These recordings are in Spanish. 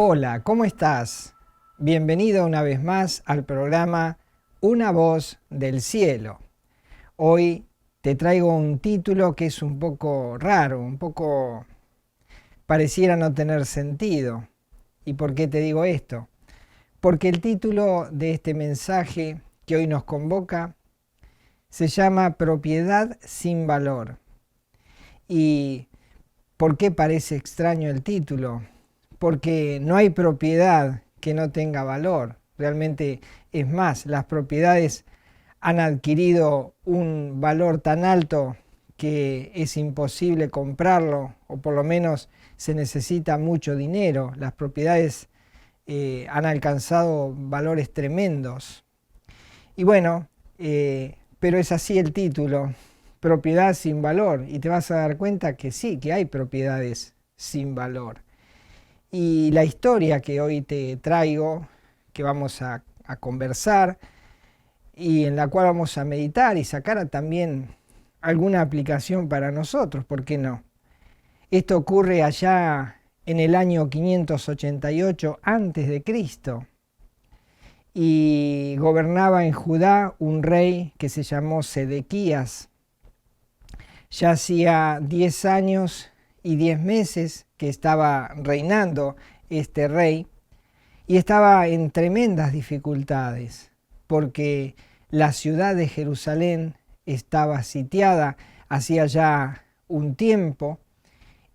Hola, ¿cómo estás? Bienvenido una vez más al programa Una voz del cielo. Hoy te traigo un título que es un poco raro, un poco pareciera no tener sentido. ¿Y por qué te digo esto? Porque el título de este mensaje que hoy nos convoca se llama Propiedad sin valor. ¿Y por qué parece extraño el título? Porque no hay propiedad que no tenga valor. Realmente es más, las propiedades han adquirido un valor tan alto que es imposible comprarlo, o por lo menos se necesita mucho dinero. Las propiedades han alcanzado valores tremendos. Y bueno, pero es así el título, propiedad sin valor, y te vas a dar cuenta que sí, que hay propiedades sin valor. Y la historia que hoy te traigo, que vamos a conversar y en la cual vamos a meditar y sacar también alguna aplicación para nosotros, ¿por qué no? Esto ocurre allá en el año 588 antes de Cristo y gobernaba en Judá un rey que se llamó Sedequías. Ya hacía 10 años y 10 meses que estaba reinando este rey y estaba en tremendas dificultades porque la ciudad de Jerusalén estaba sitiada hacía ya un tiempo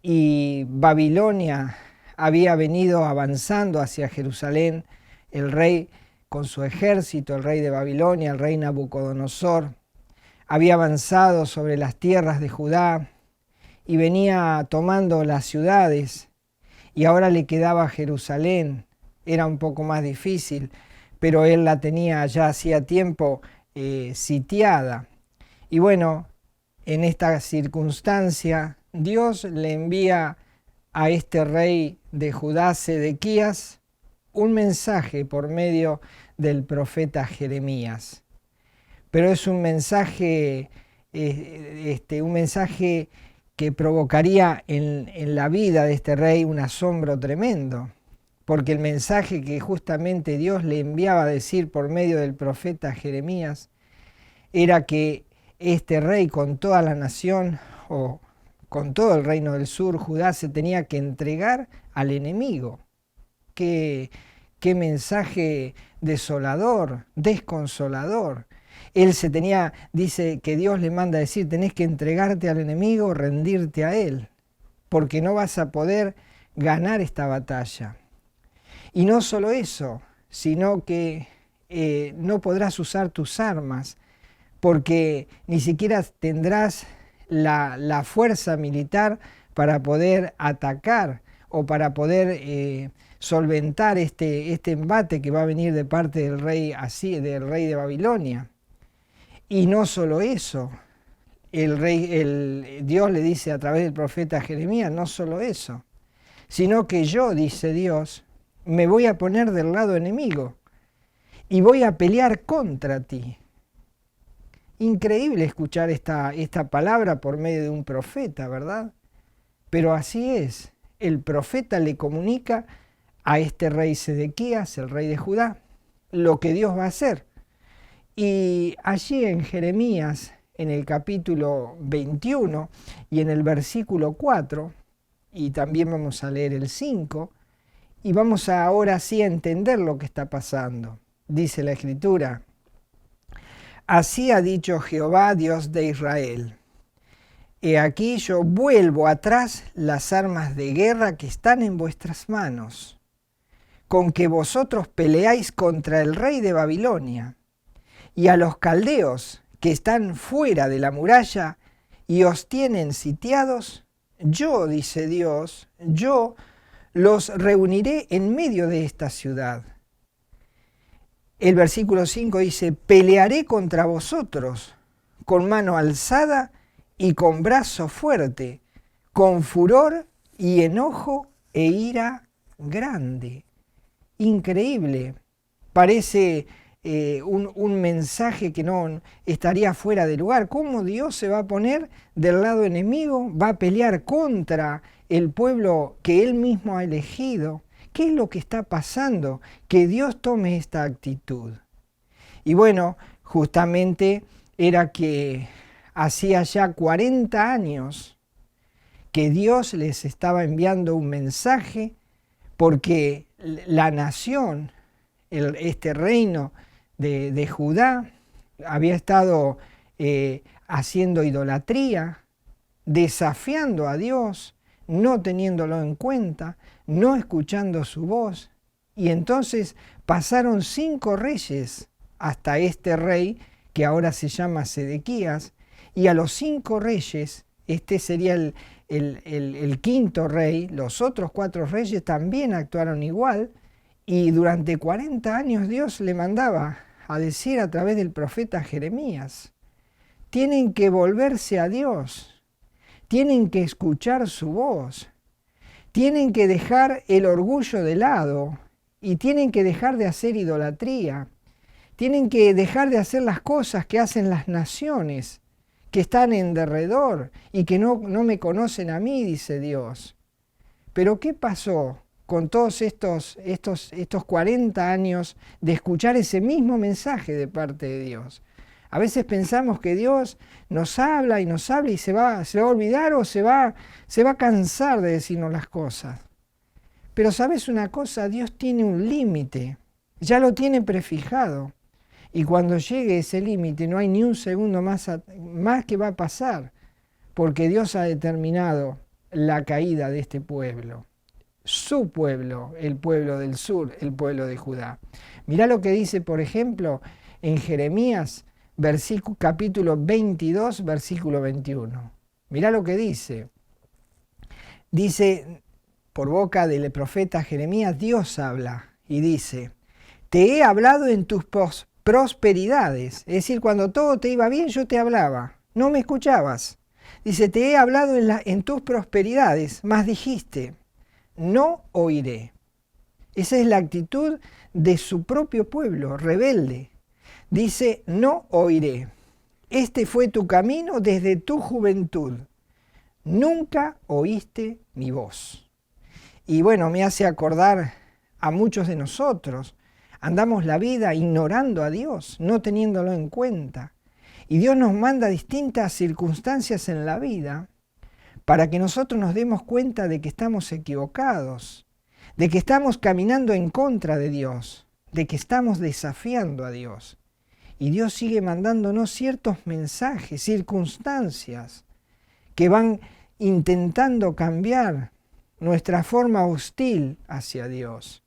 y Babilonia había venido avanzando hacia Jerusalén. El rey con su ejército, el rey de Babilonia, el rey Nabucodonosor, había avanzado sobre las tierras de Judá y venía tomando las ciudades, y ahora le quedaba Jerusalén. Era un poco más difícil, pero él la tenía ya hacía tiempo sitiada. Y bueno, en esta circunstancia Dios le envía a este rey de Judá, Sedequías, un mensaje por medio del profeta Jeremías. Pero es un mensaje que provocaría en la vida de este rey un asombro tremendo, porque el mensaje que justamente Dios le enviaba a decir por medio del profeta Jeremías era que este rey con toda la nación o con todo el reino del sur, Judá, se tenía que entregar al enemigo. Qué mensaje desolador, desconsolador. Él dice que Dios le manda a decir, tenés que entregarte al enemigo, rendirte a él, porque no vas a poder ganar esta batalla. Y no solo eso, sino que no podrás usar tus armas, porque ni siquiera tendrás la fuerza militar para poder atacar o para poder solventar este embate que va a venir de parte del rey de Babilonia. Y no solo eso, Dios le dice a través del profeta Jeremías, no solo eso, sino que yo, dice Dios, me voy a poner del lado enemigo y voy a pelear contra ti. Increíble escuchar esta palabra por medio de un profeta, ¿verdad? Pero así es, el profeta le comunica a este rey Sedequías, el rey de Judá, lo que Dios va a hacer. Y allí en Jeremías, en el capítulo 21 y en el versículo 4, y también vamos a leer el 5, y vamos ahora sí a entender lo que está pasando. Dice la Escritura, así ha dicho Jehová, Dios de Israel, he aquí yo vuelvo atrás las armas de guerra que están en vuestras manos, con que vosotros peleáis contra el rey de Babilonia, y a los caldeos que están fuera de la muralla y os tienen sitiados, yo, dice Dios, yo los reuniré en medio de esta ciudad. El versículo 5 dice, pelearé contra vosotros con mano alzada y con brazo fuerte, con furor y enojo e ira grande. Increíble, parece un mensaje que no estaría fuera de lugar. ¿Cómo Dios se va a poner del lado enemigo? Va a pelear contra el pueblo que Él mismo ha elegido, ¿qué es lo que está pasando? Que Dios tome esta actitud. Y bueno, justamente era que hacía ya 40 años que Dios les estaba enviando un mensaje porque la nación, este reino de Judá, había estado haciendo idolatría, desafiando a Dios, no teniéndolo en cuenta, no escuchando su voz. Y entonces pasaron 5 reyes hasta este rey, que ahora se llama Sedequías, y a los 5 reyes, este sería el quinto rey, los otros 4 reyes también actuaron igual, y durante 40 años Dios le mandaba a decir a través del profeta Jeremías, tienen que volverse a Dios, tienen que escuchar su voz, tienen que dejar el orgullo de lado y tienen que dejar de hacer idolatría, tienen que dejar de hacer las cosas que hacen las naciones, que están en derredor y que no me conocen a mí, dice Dios. Pero ¿qué pasó con todos estos 40 años de escuchar ese mismo mensaje de parte de Dios? A veces pensamos que Dios nos habla y se va a olvidar o se va a cansar de decirnos las cosas. Pero ¿sabes una cosa? Dios tiene un límite, ya lo tiene prefijado. Y cuando llegue ese límite no hay ni un segundo más que va a pasar, porque Dios ha determinado la caída de este pueblo, su pueblo, el pueblo del sur, el pueblo de Judá. Mirá lo que dice, por ejemplo, en Jeremías, capítulo 22, versículo 21. Mirá lo que dice. Dice, por boca del profeta Jeremías, Dios habla y dice, te he hablado en tus prosperidades, es decir, cuando todo te iba bien yo te hablaba, no me escuchabas. Dice, te he hablado en tus prosperidades, mas dijiste, no oiré. Esa es la actitud de su propio pueblo, rebelde. Dice, no oiré. Este fue tu camino desde tu juventud. Nunca oíste mi voz. Y bueno, me hace acordar a muchos de nosotros. Andamos la vida ignorando a Dios, no teniéndolo en cuenta. Y Dios nos manda distintas circunstancias en la vida para que nosotros nos demos cuenta de que estamos equivocados, de que estamos caminando en contra de Dios, de que estamos desafiando a Dios. Y Dios sigue mandándonos ciertos mensajes, circunstancias que van intentando cambiar nuestra forma hostil hacia Dios.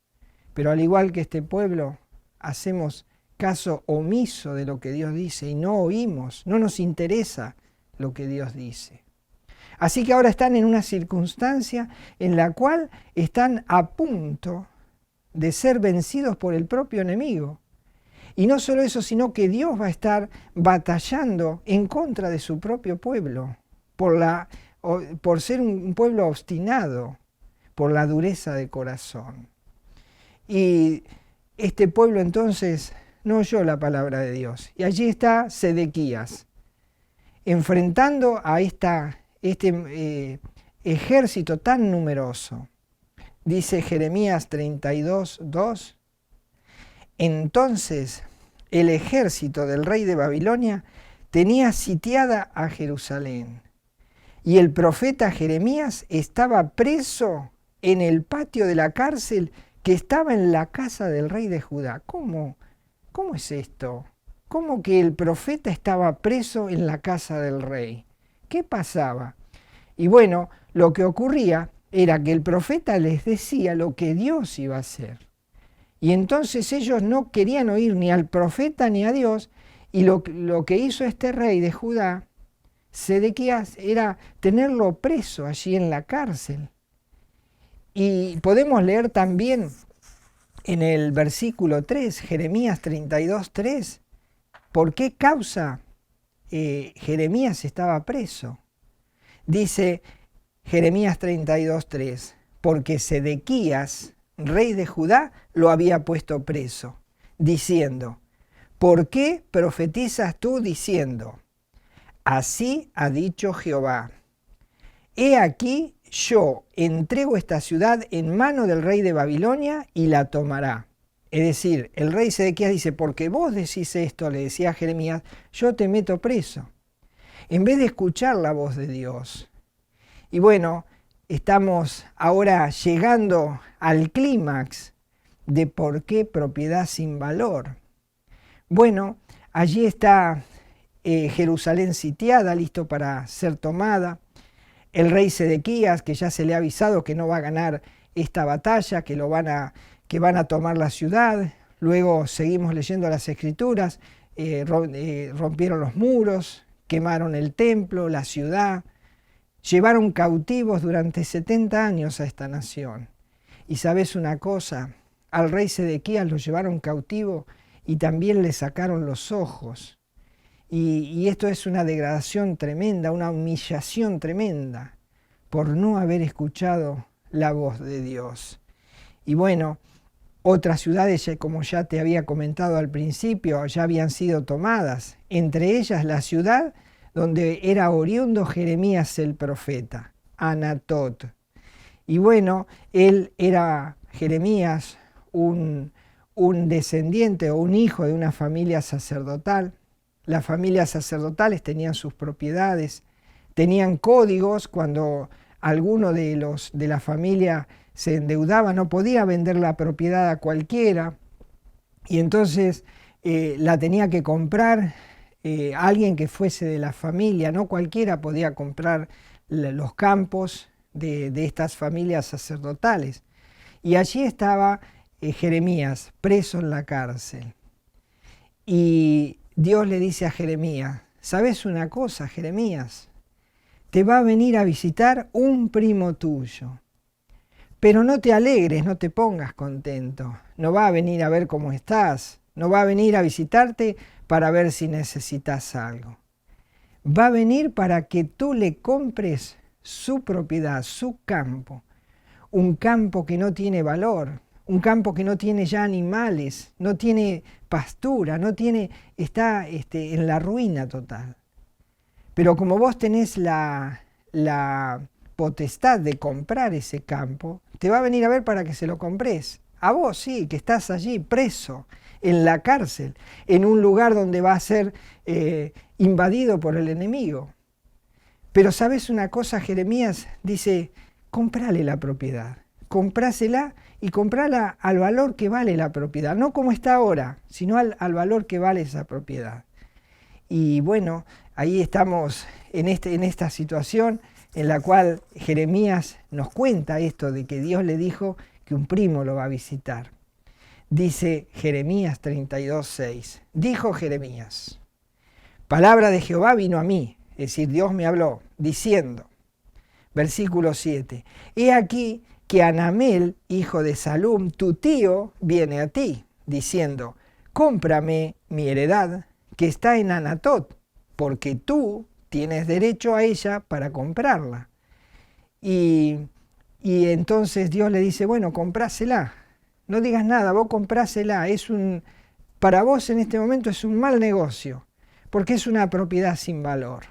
Pero al igual que este pueblo, hacemos caso omiso de lo que Dios dice y no oímos, no nos interesa lo que Dios dice. Así que ahora están en una circunstancia en la cual están a punto de ser vencidos por el propio enemigo. Y no solo eso, sino que Dios va a estar batallando en contra de su propio pueblo, por ser un pueblo obstinado, por la dureza de corazón. Y este pueblo entonces no oyó la palabra de Dios. Y allí está Sedequías, enfrentando a este ejército tan numeroso. Dice Jeremías 32:2, entonces el ejército del rey de Babilonia tenía sitiada a Jerusalén, y el profeta Jeremías estaba preso en el patio de la cárcel que estaba en la casa del rey de Judá. ¿Cómo es esto? ¿Cómo que el profeta estaba preso en la casa del rey? ¿Qué pasaba? Y bueno, lo que ocurría era que el profeta les decía lo que Dios iba a hacer. Y entonces ellos no querían oír ni al profeta ni a Dios, y lo que hizo este rey de Judá, Sedequías, era tenerlo preso allí en la cárcel. Y podemos leer también en el versículo 3, Jeremías 32:3, ¿por qué causa Jeremías estaba preso? Dice Jeremías 32:3, porque Sedequías, rey de Judá, lo había puesto preso, diciendo, ¿por qué profetizas tú diciendo, así ha dicho Jehová? He aquí, yo entrego esta ciudad en mano del rey de Babilonia y la tomará. Es decir, el rey Sedequías dice, porque vos decís esto, le decía a Jeremías, yo te meto preso. En vez de escuchar la voz de Dios. Y bueno, estamos ahora llegando al clímax de por qué propiedad sin valor. Bueno, allí está Jerusalén sitiada, listo para ser tomada. El rey Sedequías, que ya se le ha avisado que no va a ganar esta batalla, que van a tomar la ciudad. Luego seguimos leyendo las escrituras, rompieron los muros, quemaron el templo, la ciudad, llevaron cautivos durante 70 años a esta nación. Y sabes una cosa, al rey Sedequías lo llevaron cautivo y también le sacaron los ojos. Y esto es una degradación tremenda, una humillación tremenda por no haber escuchado la voz de Dios. Y bueno, otras ciudades, como ya te había comentado al principio, ya habían sido tomadas, entre ellas la ciudad donde era oriundo Jeremías el profeta, Anatot. Y bueno, él era, Jeremías, un descendiente o un hijo de una familia sacerdotal. Las familias sacerdotales tenían sus propiedades, tenían códigos. Cuando alguno de la familia se endeudaba, no podía vender la propiedad a cualquiera, y entonces la tenía que comprar alguien que fuese de la familia. No cualquiera podía comprar los campos de estas familias sacerdotales. Y allí estaba Jeremías preso en la cárcel. Y Dios le dice a Jeremías, ¿sabes una cosa, Jeremías? Te va a venir a visitar un primo tuyo. Pero no te alegres, no te pongas contento. No va a venir a ver cómo estás. No va a venir a visitarte para ver si necesitas algo. Va a venir para que tú le compres su propiedad, su campo. Un campo que no tiene valor, un campo que no tiene ya animales, no tiene pastura, está en la ruina total. Pero como vos tenés la potestad de comprar ese campo, te va a venir a ver para que se lo compres. A vos sí, que estás allí preso, en la cárcel, en un lugar donde va a ser invadido por el enemigo. Pero ¿sabes una cosa? Jeremías dice, comprale la propiedad, comprásela y comprala al valor que vale la propiedad, no como está ahora, sino al valor que vale esa propiedad. Y bueno, ahí estamos en esta situación en la cual Jeremías nos cuenta esto de que Dios le dijo que un primo lo va a visitar. Dice Jeremías 32:6, dijo Jeremías, palabra de Jehová vino a mí, es decir, Dios me habló, diciendo, versículo 7, he aquí que Anamel, hijo de Salum, tu tío, viene a ti, diciendo, cómprame mi heredad que está en Anatot, porque tú tienes derecho a ella para comprarla. Y entonces Dios le dice, bueno, comprásela, no digas nada, vos comprásela, para vos en este momento es un mal negocio, porque es una propiedad sin valor.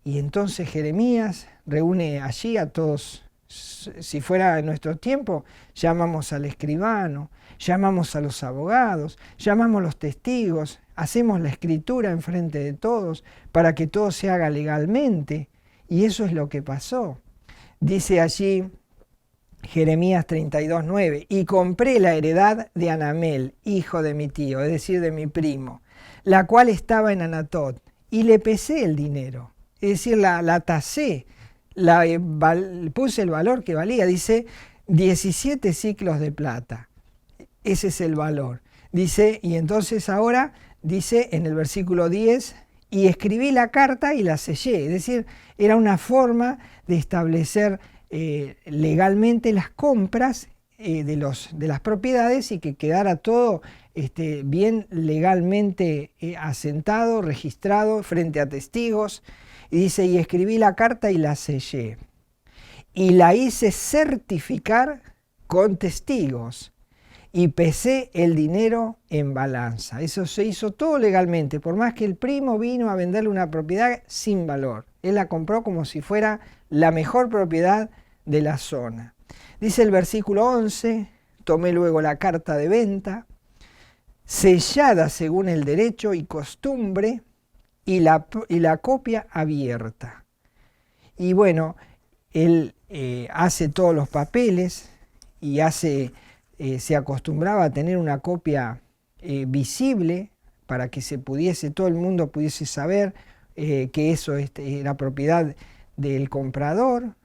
Y entonces Jeremías reúne allí a todos. Si fuera en nuestro tiempo, llamamos al escribano, llamamos a los abogados, llamamos a los testigos, hacemos la escritura enfrente de todos para que todo se haga legalmente. Y eso es lo que pasó. Dice allí Jeremías 32:9, y compré la heredad de Anamel, hijo de mi tío, es decir, de mi primo, la cual estaba en Anatot, y le pesé el dinero, es decir, la tasé, puse el valor que valía, dice 17 siclos de plata, ese es el valor. Dice, y entonces ahora dice en el versículo 10, y escribí la carta y la sellé, es decir, era una forma de establecer legalmente las compras de las propiedades y que quedara todo bien legalmente asentado, registrado frente a testigos. Y dice, y escribí la carta y la sellé. Y la hice certificar con testigos. Y pesé el dinero en balanza. Eso se hizo todo legalmente, por más que el primo vino a venderle una propiedad sin valor. Él la compró como si fuera la mejor propiedad de la zona. Dice el versículo 11, tomé luego la carta de venta, sellada según el derecho y costumbre, y la copia abierta. Y bueno, él hace todos los papeles y se acostumbraba a tener una copia visible para que todo el mundo pudiese saber que eso era propiedad del comprador.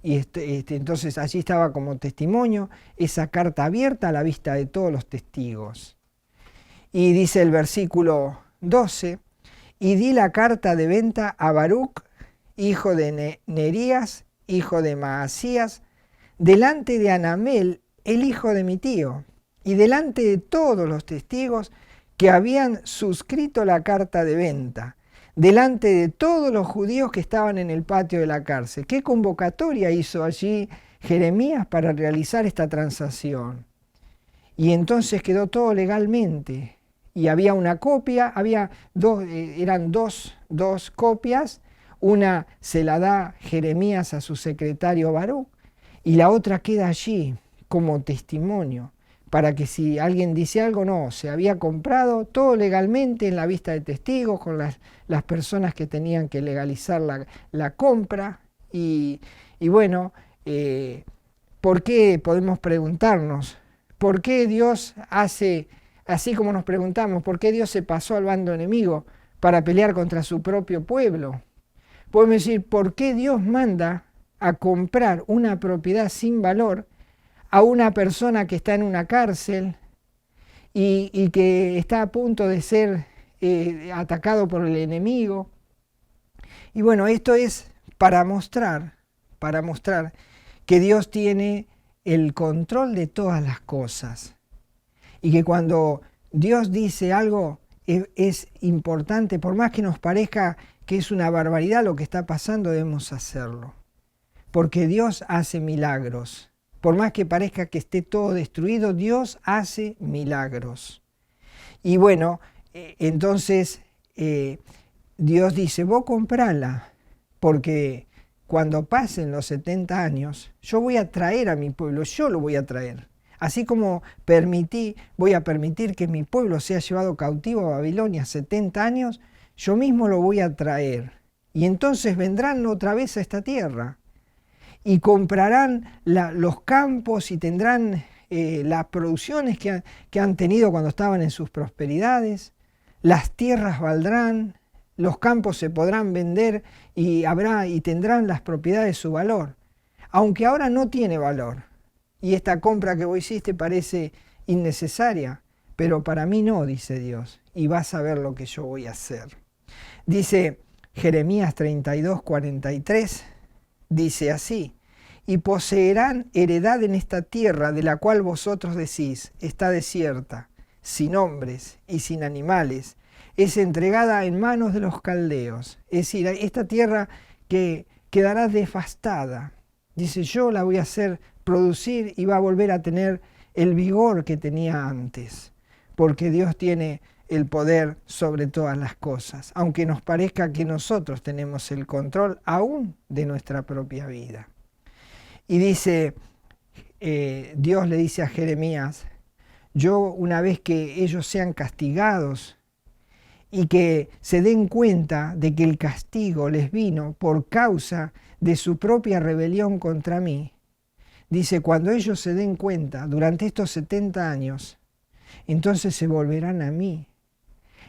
Y entonces allí estaba como testimonio esa carta abierta a la vista de todos los testigos. Y dice el versículo 12, y di la carta de venta a Baruc, hijo de Nerías, hijo de Maasías, delante de Anamel, el hijo de mi tío, y delante de todos los testigos que habían suscrito la carta de venta, delante de todos los judíos que estaban en el patio de la cárcel. ¿Qué convocatoria hizo allí Jeremías para realizar esta transacción? Y entonces quedó todo legalmente. Y había una copia, eran dos copias. Una se la da Jeremías a su secretario Baruc y la otra queda allí como testimonio para que si alguien dice algo, no, se había comprado todo legalmente en la vista de testigos con las personas que tenían que legalizar la compra. Y bueno, ¿por qué podemos preguntarnos? ¿Por qué Dios hace, así como nos preguntamos, por qué Dios se pasó al bando enemigo para pelear contra su propio pueblo? Podemos decir, ¿por qué Dios manda a comprar una propiedad sin valor a una persona que está en una cárcel y que está a punto de ser atacado por el enemigo? Y bueno, esto es para mostrar que Dios tiene el control de todas las cosas y que cuando Dios dice algo es importante, por más que nos parezca que es una barbaridad lo que está pasando, debemos hacerlo. Porque Dios hace milagros. Por más que parezca que esté todo destruido, Dios hace milagros. Y bueno, entonces Dios dice, vos comprala, porque cuando pasen los 70 años, yo voy a traer a mi pueblo, yo lo voy a traer. Así como voy a permitir que mi pueblo sea llevado cautivo a Babilonia 70 años, yo mismo lo voy a traer. Y entonces vendrán otra vez a esta tierra y comprarán los campos y tendrán las producciones que han tenido cuando estaban en sus prosperidades. Las tierras valdrán, los campos se podrán vender y tendrán las propiedades su valor. Aunque ahora no tiene valor. Y esta compra que vos hiciste parece innecesaria, pero para mí no, dice Dios. Y vas a ver lo que yo voy a hacer. Dice Jeremías 32, 43, dice así, y poseerán heredad en esta tierra de la cual vosotros decís, está desierta, sin hombres y sin animales, es entregada en manos de los caldeos. Es decir, esta tierra que quedará devastada, dice, yo la voy a hacer producir y va a volver a tener el vigor que tenía antes, porque Dios tiene el poder sobre todas las cosas, aunque nos parezca que nosotros tenemos el control aún de nuestra propia vida. Y dice, Dios le dice a Jeremías, yo una vez que ellos sean castigados y que se den cuenta de que el castigo les vino por causa de su propia rebelión contra mí, dice, cuando ellos se den cuenta durante estos 70 años, entonces se volverán a mí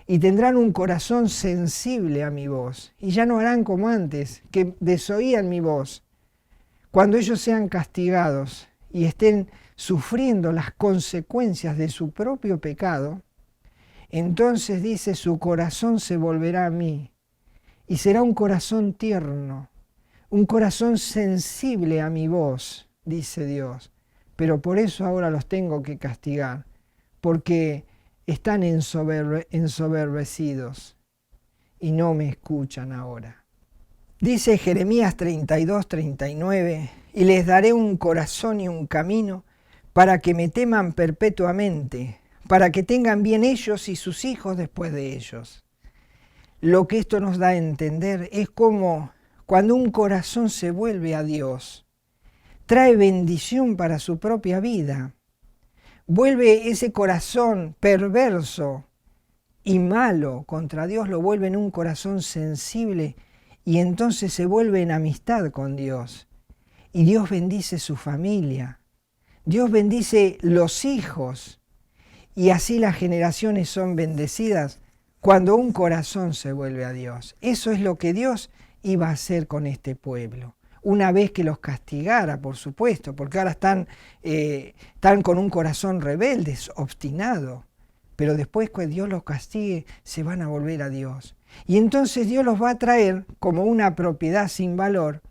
y tendrán un corazón sensible a mi voz y ya no harán como antes, que desoían mi voz. Cuando ellos sean castigados y estén sufriendo las consecuencias de su propio pecado, entonces dice, su corazón se volverá a mí y será un corazón tierno, un corazón sensible a mi voz, dice Dios. Pero por eso ahora los tengo que castigar, porque están ensoberbecidos y no me escuchan ahora. Dice Jeremías 32, 39, y les daré un corazón y un camino para que me teman perpetuamente, para que tengan bien ellos y sus hijos después de ellos. Lo que esto nos da a entender es cómo cuando un corazón se vuelve a Dios, trae bendición para su propia vida. Vuelve ese corazón perverso y malo contra Dios, lo vuelve en un corazón sensible y entonces se vuelve en amistad con Dios. Y Dios bendice su familia, Dios bendice los hijos y así las generaciones son bendecidas cuando un corazón se vuelve a Dios. Eso es lo que Dios iba a hacer con este pueblo. Una vez que los castigara, por supuesto, porque ahora están con un corazón rebelde, obstinado. Pero después que Dios los castigue, se van a volver a Dios. Y entonces Dios los va a traer como una propiedad sin valor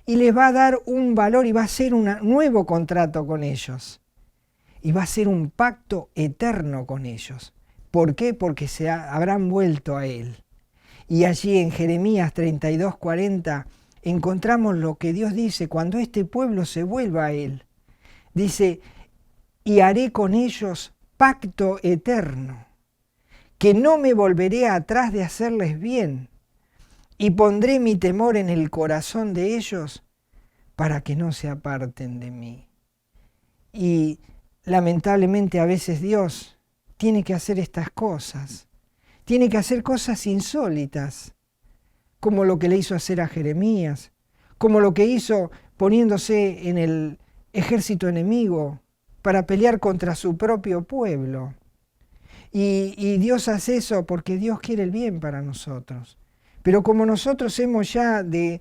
y les va a dar un valor y va a hacer un nuevo contrato con ellos. Y va a ser un pacto eterno con ellos. ¿Por qué? Porque habrán vuelto a Él. Y allí en Jeremías 32:40 encontramos lo que Dios dice cuando este pueblo se vuelva a Él. Dice, y haré con ellos pacto eterno, que no me volveré atrás de hacerles bien, y pondré mi temor en el corazón de ellos para que no se aparten de mí. Y lamentablemente a veces Dios tiene que hacer estas cosas, tiene que hacer cosas insólitas, como lo que le hizo hacer a Jeremías, como lo que hizo poniéndose en el ejército enemigo para pelear contra su propio pueblo. Y Dios hace eso porque Dios quiere el bien para nosotros. Pero como nosotros hemos ya de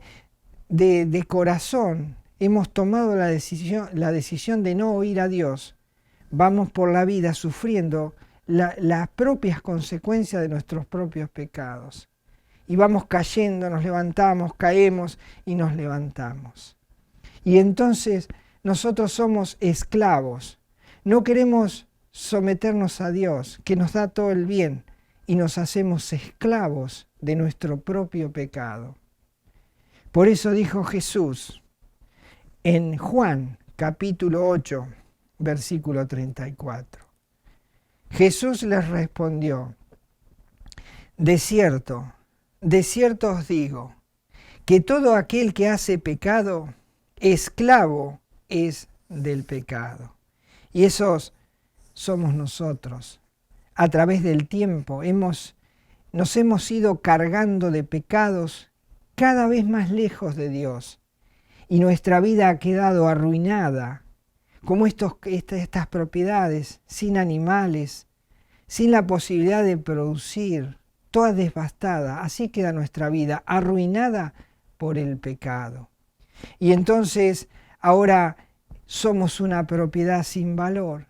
corazón, hemos tomado la decisión de no oír a Dios, vamos por la vida sufriendo las propias consecuencias de nuestros propios pecados. Y vamos cayendo, nos levantamos, caemos y nos levantamos. Y entonces nosotros somos esclavos. No queremos someternos a Dios, que nos da todo el bien, y nos hacemos esclavos de nuestro propio pecado. Por eso dijo Jesús en Juan capítulo 8, versículo 34. Jesús les respondió, de cierto os digo, que todo aquel que hace pecado, esclavo es del pecado. Y esos somos nosotros. A través del tiempo nos hemos ido cargando de pecados cada vez más lejos de Dios. Y nuestra vida ha quedado arruinada, como estas propiedades, sin animales, sin la posibilidad de producir, toda devastada. Así queda nuestra vida, arruinada por el pecado. Y entonces ahora somos una propiedad sin valor.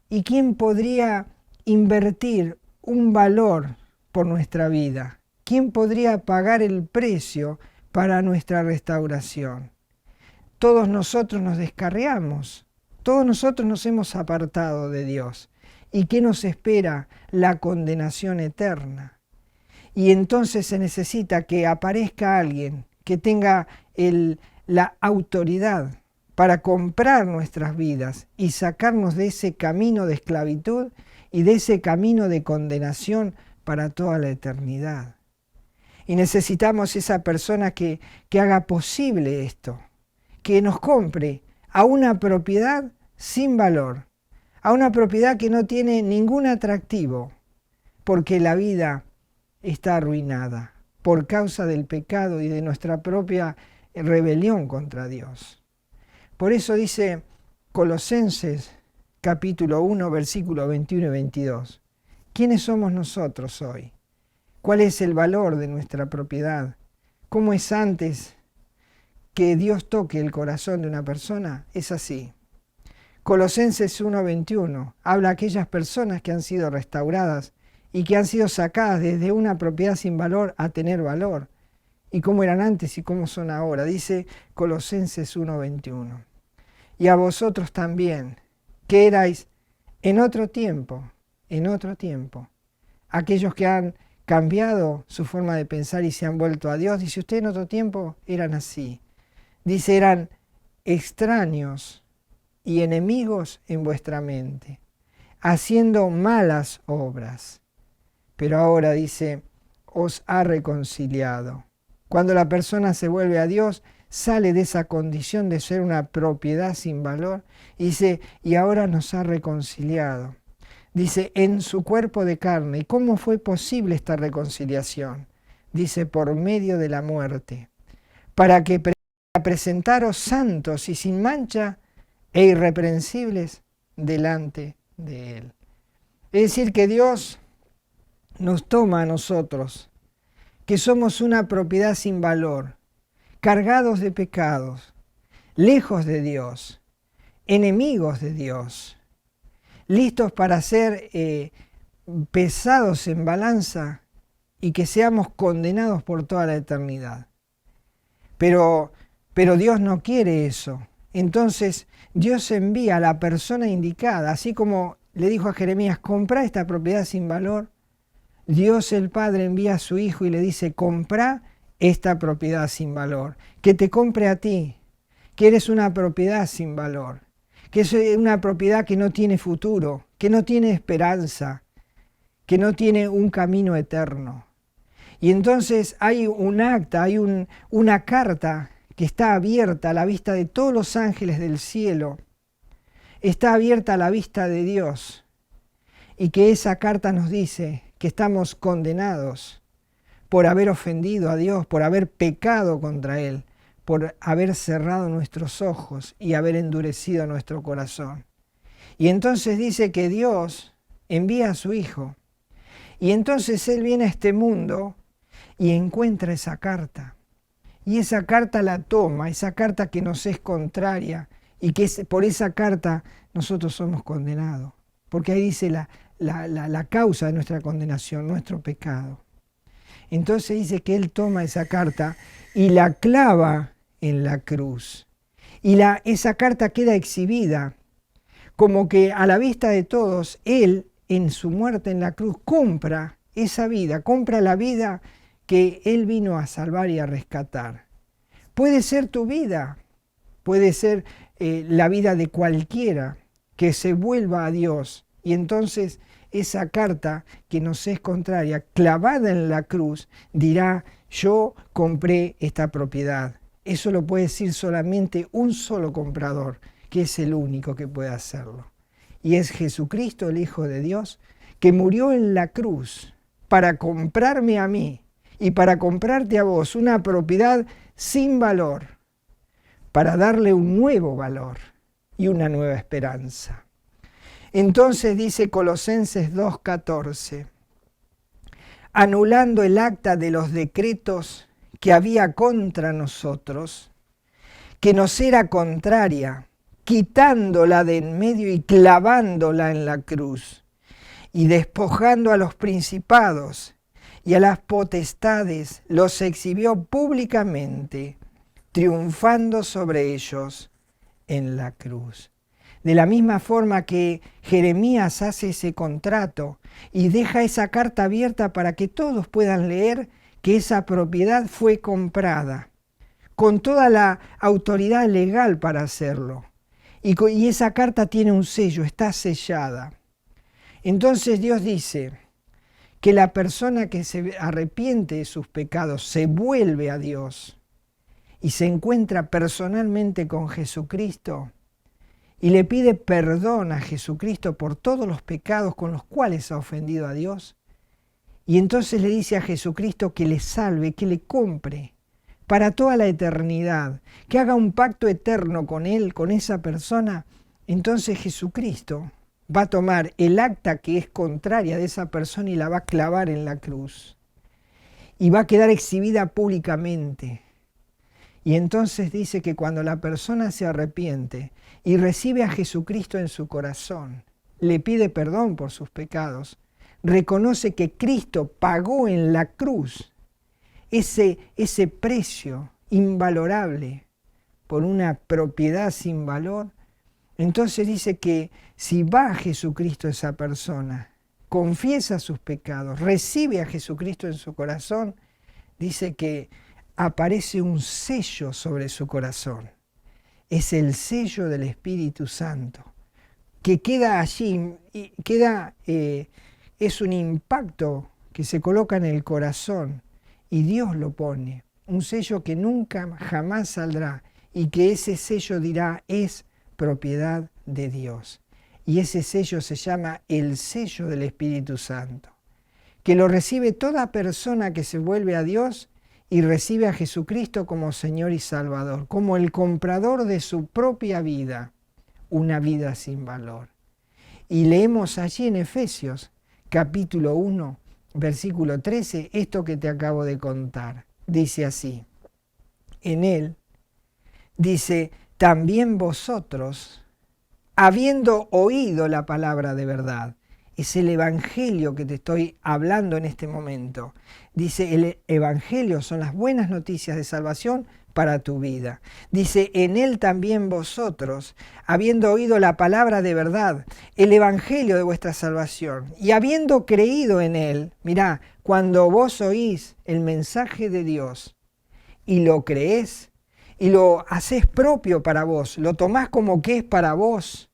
¿Y quién podría invertir un valor por nuestra vida? ¿Quién podría pagar el precio para nuestra restauración? Todos nosotros nos descarriamos, todos nosotros nos hemos apartado de Dios. ¿Y qué nos espera? La condenación eterna. Y entonces se necesita que aparezca alguien que tenga la autoridad para comprar nuestras vidas y sacarnos de ese camino de esclavitud y de ese camino de condenación para toda la eternidad. Y necesitamos esa persona que haga posible esto, que nos compre a una propiedad sin valor, a una propiedad que no tiene ningún atractivo, porque la vida está arruinada por causa del pecado y de nuestra propia rebelión contra Dios. Por eso dice Colosenses capítulo 1, versículos 21 y 22. ¿Quiénes somos nosotros hoy? ¿Cuál es el valor de nuestra propiedad? ¿Cómo es antes que Dios toque el corazón de una persona? Es así. Colosenses 1:21 habla de aquellas personas que han sido restauradas y que han sido sacadas desde una propiedad sin valor a tener valor. Y cómo eran antes y cómo son ahora. Dice Colosenses 1:21. Y a vosotros también, que erais en otro tiempo, aquellos que han cambiado su forma de pensar y se han vuelto a Dios. Dice, ustedes en otro tiempo eran así. Dice, eran extraños y enemigos en vuestra mente, haciendo malas obras. Pero ahora dice, os ha reconciliado Cuando la persona se vuelve a Dios, sale de esa condición de ser una propiedad sin valor y dice, y ahora nos ha reconciliado. Dice, en su cuerpo de carne. ¿Y cómo fue posible esta reconciliación? Dice, por medio de la muerte, para que presentaros santos y sin mancha e irreprensibles delante de Él. Es decir, que Dios nos toma a nosotros, que somos una propiedad sin valor, cargados de pecados, lejos de Dios, enemigos de Dios, listos para ser pesados en balanza y que seamos condenados por toda la eternidad. Pero Dios no quiere eso. Entonces Dios envía a la persona indicada, así como le dijo a Jeremías, comprá esta propiedad sin valor. Dios el Padre envía a su Hijo y le dice, comprá esta propiedad sin valor, que te compre a ti, que eres una propiedad sin valor, que es una propiedad que no tiene futuro, que no tiene esperanza, que no tiene un camino eterno. Y entonces hay un acta, hay una carta que está abierta a la vista de todos los ángeles del cielo, está abierta a la vista de Dios, y que esa carta nos dice que estamos condenados por haber ofendido a Dios, por haber pecado contra Él, por haber cerrado nuestros ojos y haber endurecido nuestro corazón. Y entonces dice que Dios envía a su Hijo, y entonces Él viene a este mundo y encuentra esa carta. Y esa carta la toma, esa carta que nos es contraria, y que por esa carta nosotros somos condenados. Porque ahí dice la causa de nuestra condenación, nuestro pecado. Entonces dice que Él toma esa carta y la clava en la cruz. Y esa carta queda exhibida, como que a la vista de todos, Él en su muerte en la cruz compra esa vida, compra la vida que Él vino a salvar y a rescatar. Puede ser tu vida, puede ser la vida de cualquiera que se vuelva a Dios. Y entonces esa carta que nos es contraria, clavada en la cruz, dirá, yo compré esta propiedad. Eso lo puede decir solamente un solo comprador, que es el único que puede hacerlo. Y es Jesucristo, el Hijo de Dios, que murió en la cruz para comprarme a mí y para comprarte a vos una propiedad sin valor, para darle un nuevo valor y una nueva esperanza. Entonces dice Colosenses 2:14, anulando el acta de los decretos que había contra nosotros, que nos era contraria, quitándola de en medio y clavándola en la cruz, y despojando a los principados y a las potestades, los exhibió públicamente, triunfando sobre ellos en la cruz. De la misma forma que Jeremías hace ese contrato y deja esa carta abierta para que todos puedan leer que esa propiedad fue comprada, con toda la autoridad legal para hacerlo. Y esa carta tiene un sello, está sellada. Entonces Dios dice que la persona que se arrepiente de sus pecados, se vuelve a Dios y se encuentra personalmente con Jesucristo y le pide perdón a Jesucristo por todos los pecados con los cuales ha ofendido a Dios. Y entonces le dice a Jesucristo que le salve, que le compre para toda la eternidad, que haga un pacto eterno con él, con esa persona. Entonces Jesucristo va a tomar el acta que es contraria de esa persona y la va a clavar en la cruz. Y va a quedar exhibida públicamente. Y entonces dice que cuando la persona se arrepiente y recibe a Jesucristo en su corazón, le pide perdón por sus pecados, reconoce que Cristo pagó en la cruz ese precio invalorable por una propiedad sin valor, entonces dice que si va a Jesucristo esa persona, confiesa sus pecados, recibe a Jesucristo en su corazón, dice que aparece un sello sobre su corazón. Es el sello del Espíritu Santo, que queda allí, es un impacto que se coloca en el corazón y Dios lo pone. un sello que nunca jamás saldrá y que ese sello dirá es propiedad de Dios. Y ese sello se llama el sello del Espíritu Santo, que lo recibe toda persona que se vuelve a Dios y recibe a Jesucristo como Señor y Salvador, como el comprador de su propia vida, una vida sin valor. Y leemos allí en Efesios capítulo 1, versículo 13, esto que te acabo de contar. Dice así, en él, dice, también vosotros, habiendo oído la palabra de verdad, es el evangelio que te estoy hablando en este momento. Dice, el evangelio son las buenas noticias de salvación para tu vida. Dice, en él también vosotros, habiendo oído la palabra de verdad, el evangelio de vuestra salvación, y habiendo creído en él, mirá, cuando vos oís el mensaje de Dios y lo creés y lo hacés propio para vos, lo tomás como que es para vos,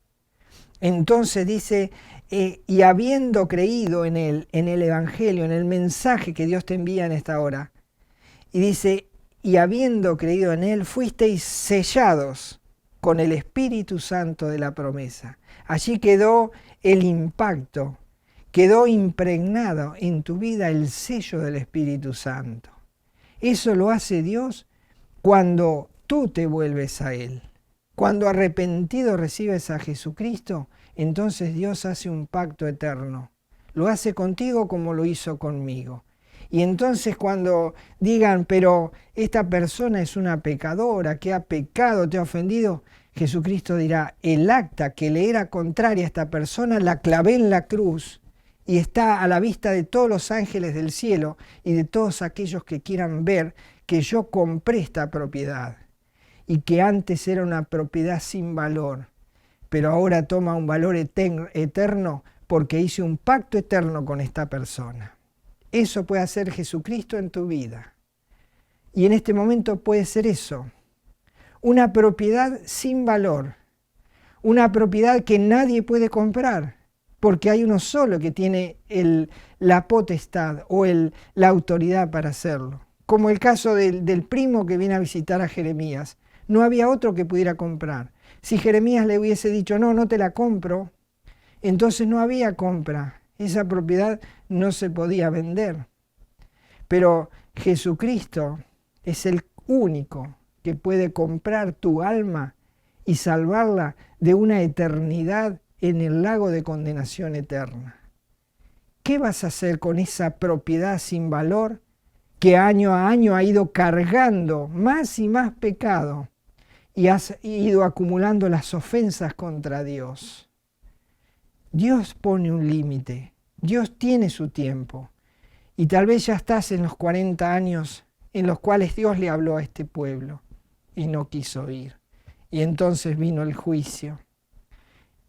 entonces dice, y habiendo creído en el evangelio, en el mensaje que Dios te envía en esta hora, y dice, y habiendo creído en él, fuisteis sellados con el Espíritu Santo de la promesa. Allí quedó el impacto, quedó impregnado en tu vida el sello del Espíritu Santo. Eso lo hace Dios cuando tú te vuelves a Él. Cuando arrepentido recibes a Jesucristo, entonces Dios hace un pacto eterno. Lo hace contigo como lo hizo conmigo. Y entonces cuando digan, pero esta persona es una pecadora, que ha pecado, te ha ofendido, Jesucristo dirá, el acta que le era contraria a esta persona la clavé en la cruz y está a la vista de todos los ángeles del cielo y de todos aquellos que quieran ver que yo compré esta propiedad y que antes era una propiedad sin valor, pero ahora toma un valor eterno porque hice un pacto eterno con esta persona. Eso puede hacer Jesucristo en tu vida. Y en este momento puede ser eso, una propiedad sin valor, una propiedad que nadie puede comprar, porque hay uno solo que tiene la potestad o la autoridad para hacerlo. Como el caso del primo que viene a visitar a Jeremías. No había otro que pudiera comprar. Si Jeremías le hubiese dicho, no, no te la compro, entonces no había compra. Esa propiedad no se podía vender. Pero Jesucristo es el único que puede comprar tu alma y salvarla de una eternidad en el lago de condenación eterna. ¿Qué vas a hacer con esa propiedad sin valor que año a año ha ido cargando más y más pecado y has ido acumulando las ofensas contra Dios? Dios pone un límite, Dios tiene su tiempo y tal vez ya estás en los 40 años en los cuales Dios le habló a este pueblo y no quiso oír. Y entonces vino el juicio.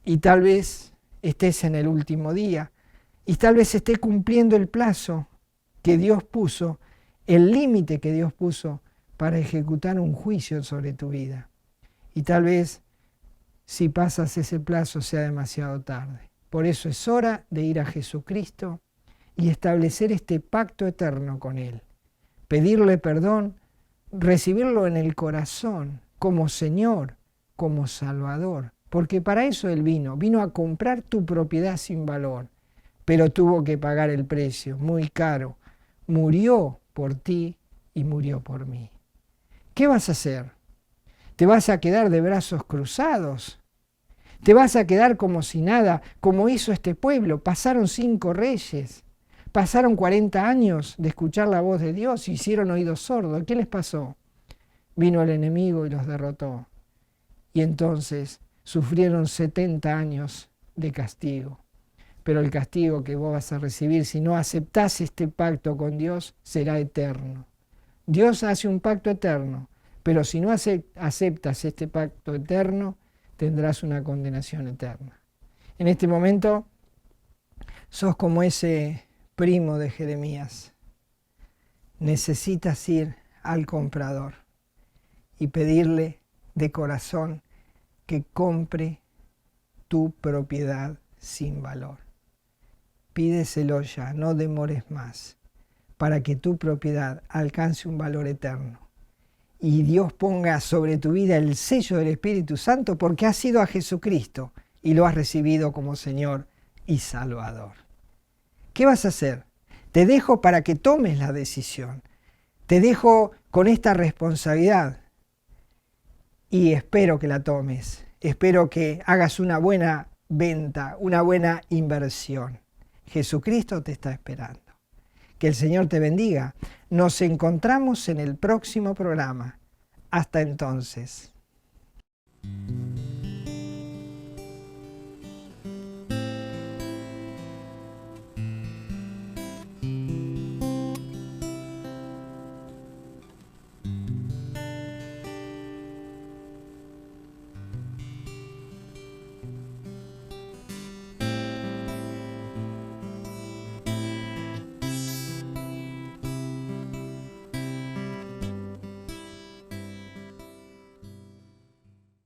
Y tal vez estés en el último día y tal vez esté cumpliendo el plazo que Dios puso, el límite que Dios puso para ejecutar un juicio sobre tu vida. Y tal vez si pasas ese plazo sea demasiado tarde. Por eso es hora de ir a Jesucristo y establecer este pacto eterno con Él. Pedirle perdón, recibirlo en el corazón como Señor, como Salvador. Porque para eso Él vino a comprar tu propiedad sin valor, pero tuvo que pagar el precio, muy caro. Murió por ti y murió por mí. ¿Qué vas a hacer? ¿Te vas a quedar de brazos cruzados? ¿Te vas a quedar como si nada, como hizo este pueblo? Pasaron 5 reyes, pasaron 40 años de escuchar la voz de Dios y hicieron oídos sordos. ¿Qué les pasó? Vino el enemigo y los derrotó. Y entonces sufrieron 70 años de castigo. Pero el castigo que vos vas a recibir si no aceptás este pacto con Dios será eterno. Dios hace un pacto eterno, pero si no aceptas este pacto eterno, tendrás una condenación eterna. En este momento sos como ese primo de Jeremías. Necesitas ir al comprador y pedirle de corazón que compre tu propiedad sin valor. Pídeselo ya, no demores más, para que tu propiedad alcance un valor eterno. Y Dios ponga sobre tu vida el sello del Espíritu Santo porque has ido a Jesucristo y lo has recibido como Señor y Salvador. ¿Qué vas a hacer? Te dejo para que tomes la decisión. Te dejo con esta responsabilidad y espero que la tomes. Espero que hagas una buena venta, una buena inversión. Jesucristo te está esperando. Que el Señor te bendiga. Nos encontramos en el próximo programa. Hasta entonces.